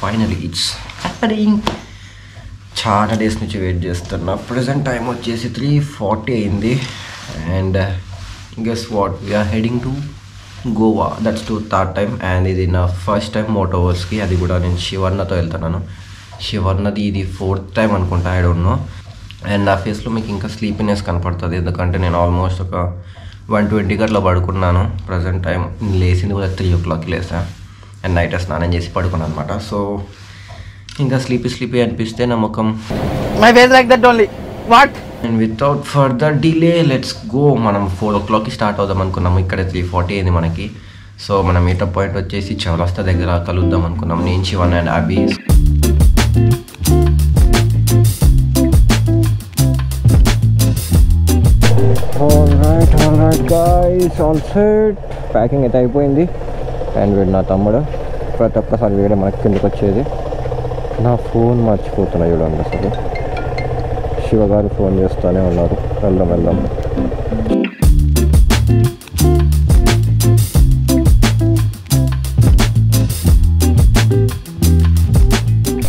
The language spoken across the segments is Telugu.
Finally it's happening. చాలా డేస్ నుంచి వెయిట్ చేస్తున్నా. ప్రజెంట్ టైం వచ్చేసి 3:40 అయింది. And guess what, we're heading to Goa. That's to third time. And ఇది నా ఫస్ట్ టైం మోటోవర్స్కి. అది కూడా నేను శివర్ణతో వెళ్తున్నాను. శివర్ణది ఇది 4th టైం అనుకుంటా, ఐ డోంట్ నో. అండ్ నా ఫేస్లో మీకు ఇంకా స్లీపీనెస్ కనపడుతుంది, ఎందుకంటే నేను ఆల్మోస్ట్ ఒక 1:20 అట్లా పడుకున్నాను. ప్రజెంట్ టైం లేచింది కూడా 3 o'clock లేసా. అండ్ నైట్ స్నానం చేసి పడుకున్నాను అనమాట. సో ఇంకా స్లీపీ అనిపిస్తే నా ముఖం my face like that only what. And without further delay let's go. మనం 4 o'clockకి స్టార్ట్ అవుదాం అనుకున్నాము. ఇక్కడ 3:40 అయింది మనకి. సో మన మీటప్ పాయింట్ వచ్చేసి చౌరస్తా దగ్గర కలుద్దాం అనుకున్నాం, నేను, Shivan and Abhi. Alright guys, all set. Packing అయితే అయిపోయింది. అండ్ వీడు నా తమ్ముడు. ప్రతి ఒక్కసారి వీడే మనకి కిందకి వచ్చేది. నా ఫోన్ మర్చిపోతున్నా చూడండి అసలు. శివగారు ఫోన్ చేస్తూనే ఉన్నారు. వెళ్దాం.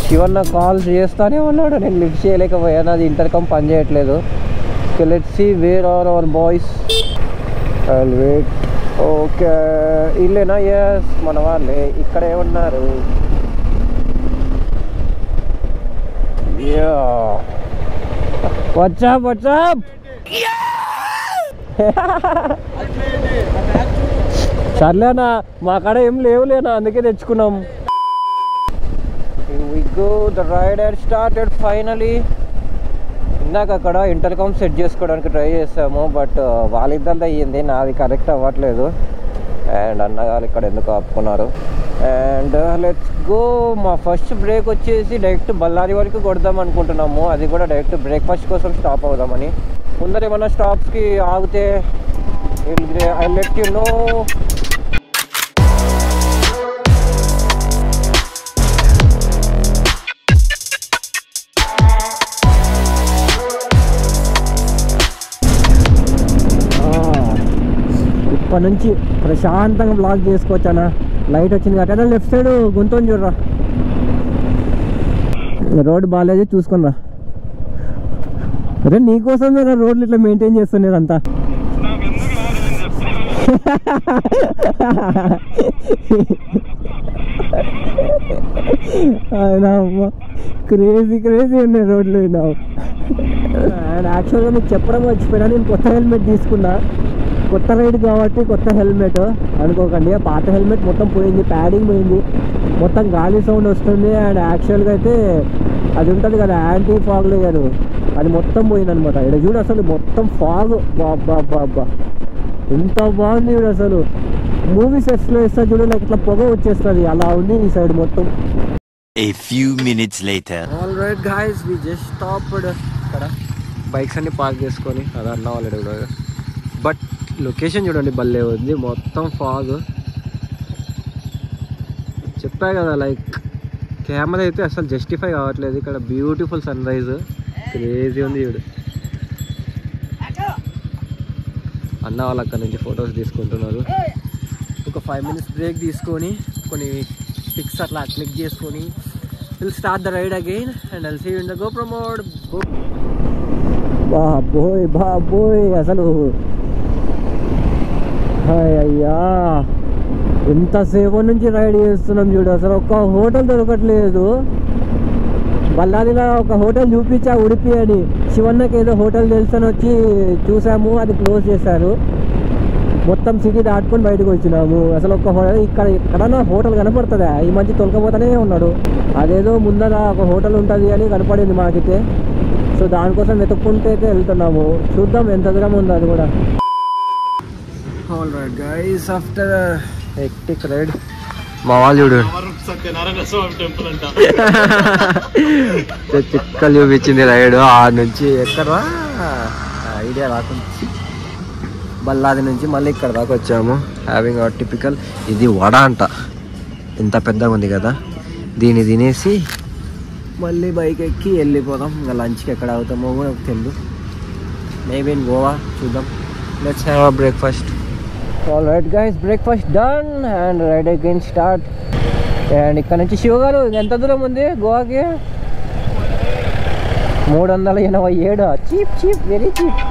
శివన్న కాల్ చేస్తూనే ఉన్నాడు, నేను లిఫ్ట్ చేయలేకపోయాను. అది ఇంటర్కమ్ పని చేయట్లేదు. Let's see where are our boys. I will wait. Okay, ఇల్లేనా? ఎస్, మన వాళ్ళే ఇక్కడే ఉన్నారు. వాట్సాప్ సర్లేనా, మా కాడ ఏం లేవులేనా, అందుకే తెచ్చుకున్నాం. We go, the ride had started finally. ఇందాక అక్కడ ఇంటర్కామ్ సెట్ చేసుకోవడానికి ట్రై చేసాము, బట్ వాళ్ళిద్దరిది అయ్యింది, నాది కరెక్ట్ అవ్వట్లేదు. అండ్ అన్నగారు ఇక్కడ ఎందుకు ఆపుకున్నారు. And let's go. మా ఫస్ట్ బ్రేక్ వచ్చేసి డైరెక్ట్ బళ్ళారి వరకు కొడదాం అనుకుంటున్నాము. అది కూడా డైరెక్ట్ బ్రేక్ఫాస్ట్ కోసం స్టాప్ అవుదామని. ముందర ఏమన్నా స్టాప్స్కి ఆగితే ఐ లెట్ యు నో. ఇప్పటి నుంచి ప్రశాంతంగా బ్లాక్ చేసుకోవచ్చానా. లైట్ వచ్చింది కాబట్టి లెఫ్ట్ సైడ్ గుంతని చూడరా. రోడ్ బాగాలేదు, చూసుకుని రా. అరే నీకోసం రోడ్లు ఇట్లా మెయింటైన్ చేస్తున్నారు అంతా. క్రేజీ ఉన్నాయి రోడ్లు. అండ్ యాక్చువల్గా మీకు చెప్పడం మర్చిపోయినా, నేను కొత్త హెల్మెట్ తీసుకున్నా. కొత్త రైడ్ కాబట్టి కొత్త హెల్మెట్ అనుకోకండి. పాత హెల్మెట్ మొత్తం పోయింది, ప్యాడింగ్ పోయింది, మొత్తం గాలి సౌండ్ వస్తుంది. అండ్ యాక్చువల్గా అయితే అది ఉంటుంది కదా యాంటీ ఫాగ్ లేయర్, అది మొత్తం పోయిందనమాట. ఇక్కడ చూడు అసలు మొత్తం ఫాగ్. బాబా ఎంత బాగుంది చూడు అసలు. మూవీ సెట్స్లో వేస్తా చూడు, లైక్ ఇట్లా పొగ వచ్చేస్తుంది, అలా ఉంది ఈ సైడ్ మొత్తం. A few minutes later. All right guys, we just stopped. ఇక్కడ బైక్స్ అన్ని పార్క్ చేసుకొని అది అన్న వాళ్ళు కూడా. బట్ లొకేషన్ చూడండి భలే ఉంది, మొత్తం ఫాగ్. చెప్పా కదా, లైక్ కెమెరా అయితే అసలు జస్టిఫై కావట్లేదు. ఇక్కడ బ్యూటిఫుల్ సన్ రైజ్, క్రేజీ ఉంది చూడు. అన్న వాళ్ళు అక్కడ నుంచి ఫొటోస్ తీసుకుంటున్నారు. ఒక 5 minutes బ్రేక్ తీసుకొని కొన్ని పిక్స్ అట్లా క్లిక్ చేసుకొని will start the ride again and I'll see you in the GoPro mode. బాబోయ్ అసలు అయ్యా ఎంతసేపు నుంచి రైడ్ చేస్తున్నాం చూడు. అసలు ఒక్క హోటల్ దొరకట్లేదు. బళ్ళారిలో ఒక హోటల్ చూపించా, ఉడిపి అని. శివన్నకి ఏదో హోటల్ తెలుసని వచ్చి చూసాము, అది క్లోజ్ చేశారు. మొత్తం సిటీ దాటుకొని బయటకు వచ్చినాము. అసలు ఒక్క హోటల్ ఎక్కడన్నా హోటల్ కనపడుతుందా? ఈ మధ్య తొలకపోతూనే ఉన్నాడు. అదేదో ముందర ఒక హోటల్ ఉంటుంది అని కనపడింది మాకైతే. సో దానికోసం వెతుక్కుంటే అయితే వెళ్తున్నాము. చూద్దాం ఎంత దూరం ఉందో అది కూడా. All right guys, after hectic ride మా వాళ్ళు చూడు చిక్కలు చూపించింది రైడ్. ఆ నుంచి ఎక్కడా ఐడియా రాకుండా బల్లాది నుంచి మళ్ళీ ఇక్కడ దాకా వచ్చాము. హ్యావింగ్ ఆ టిపికల్, ఇది వడ అంట, ఇంత పెద్దగా ఉంది కదా, దీన్ని తినేసి మళ్ళీ బైక్ ఎక్కి వెళ్ళిపోదాం. ఇంకా లంచ్కి ఎక్కడ అవుతామో కూడా తెలియదు, మేబీ ఇన్ గోవా, చూద్దాం. Let's have a breakfast. All right guys, breakfast done and ride again start. And ఇక్కడ నుంచి శివగారు ఎంత దూరం ఉంది గోవాకి? 387. Cheap cheap, very cheap.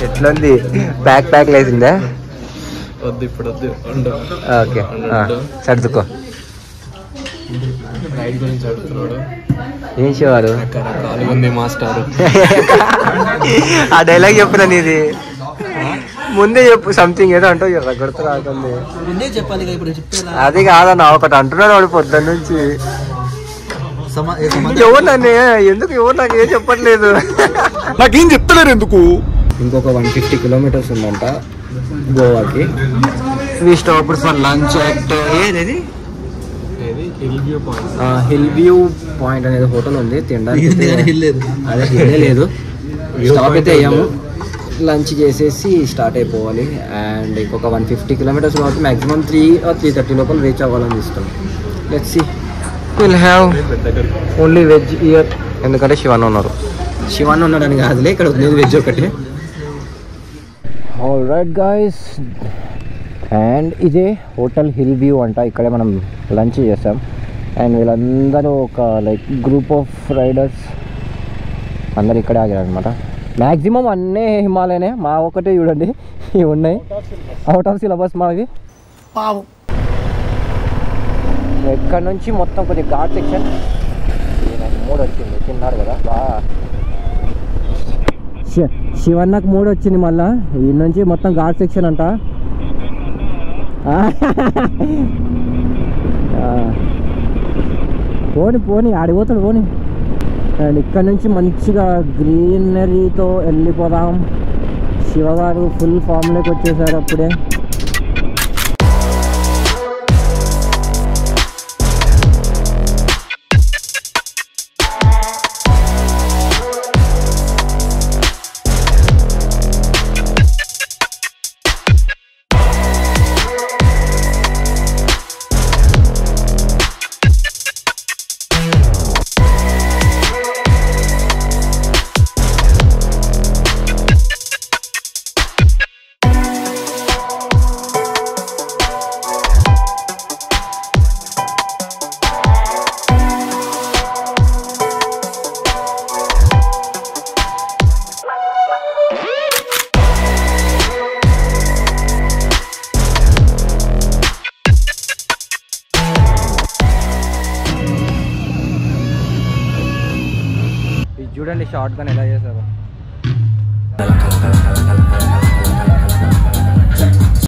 ఎట్లుంది? ప్యాక్ లేసిందా? వద్దు ఇప్పుడు వద్దు. ఓకే సర్దుకో. రైడ్ గురించి అడుగుతున్నాడు. ఏం శివారు? ఉంది మాస్టర్. ఆ డైలాగ్ చెప్పిన నీది ముందే చెప్పు, సంథింగ్ ఏదో అంటావు కదా, గుర్తు రాకండి. ముందే చెప్పాలి ఇప్పుడు చెప్తే అది కాదన్న, ఒకటి అంటున్నాడు వాడు పొద్దున్న నుంచి. ఎవరు నన్ను ఎందుకు, ఎవరు నాకు ఏం చెప్పట్లేదు, నాకేం చెప్తలేరు ఎందుకు. ఇంకొక 150 కిలోమీటర్స్ ఉందంట గోవాకి. వి స్టాప్డ్ ఫర్ లంచ్ అట్ ఏది హిల్ వ్యూ పాయింట్ అనేది హోటల్ ఉంది. తినడానికి అదే హిల్ లేదు. స్టాప్ అయితే అయ్యాము, లంచ్ చేసేసి స్టార్ట్ అయిపోవాలి. అండ్ ఇంకొక 150 కిలోమీటర్స్ కాబట్టి మ్యాక్సిమం 3 or 3:30 లోపల రీచ్ అవ్వాలని ఇస్తాం. Let's see. We'll have only veg here, ఎందుకంటే శివన్ ఉన్నారు. శివన్ ఉన్నాడని కాదులే, ఇక్కడ ఉంది వెజ్ ఒకటి. ఆల్ రైట్ గాయస్, అండ్ ఇదే హోటల్ హిల్ వ్యూ అంట. ఇక్కడే మనం లంచ్ చేసాం. అండ్ వీళ్ళందరూ ఒక లైక్ గ్రూప్ ఆఫ్ రైడర్స్ అందరు ఇక్కడే ఆగారు అనమాట. మ్యాక్సిమం అన్నీ హిమాలయనే, మా ఒకటే చూడండి ఇవి ఉన్నాయి అవుట్ ఆఫ్ సిలబస్ మావి. ఇక్కడ నుంచి మొత్తం కొద్దిగా ఘాట్ సెక్షన్. మూడు వచ్చింది, తిన్నాడు కదా బాగా. శివన్నకు 3 వచ్చింది మళ్ళా. ఈ నుంచి మొత్తం ఘాట్ సెక్షన్ అంట. పోని ఆడిపోతాడు పోని. అండ్ ఇక్కడ నుంచి మంచిగా గ్రీనరీతో వెళ్ళిపోదాం. శివగారు ఫుల్ ఫామ్లోకి వచ్చేసారు అప్పుడే. చూడండి షార్ట్ గన్ ఎలా చేశారు.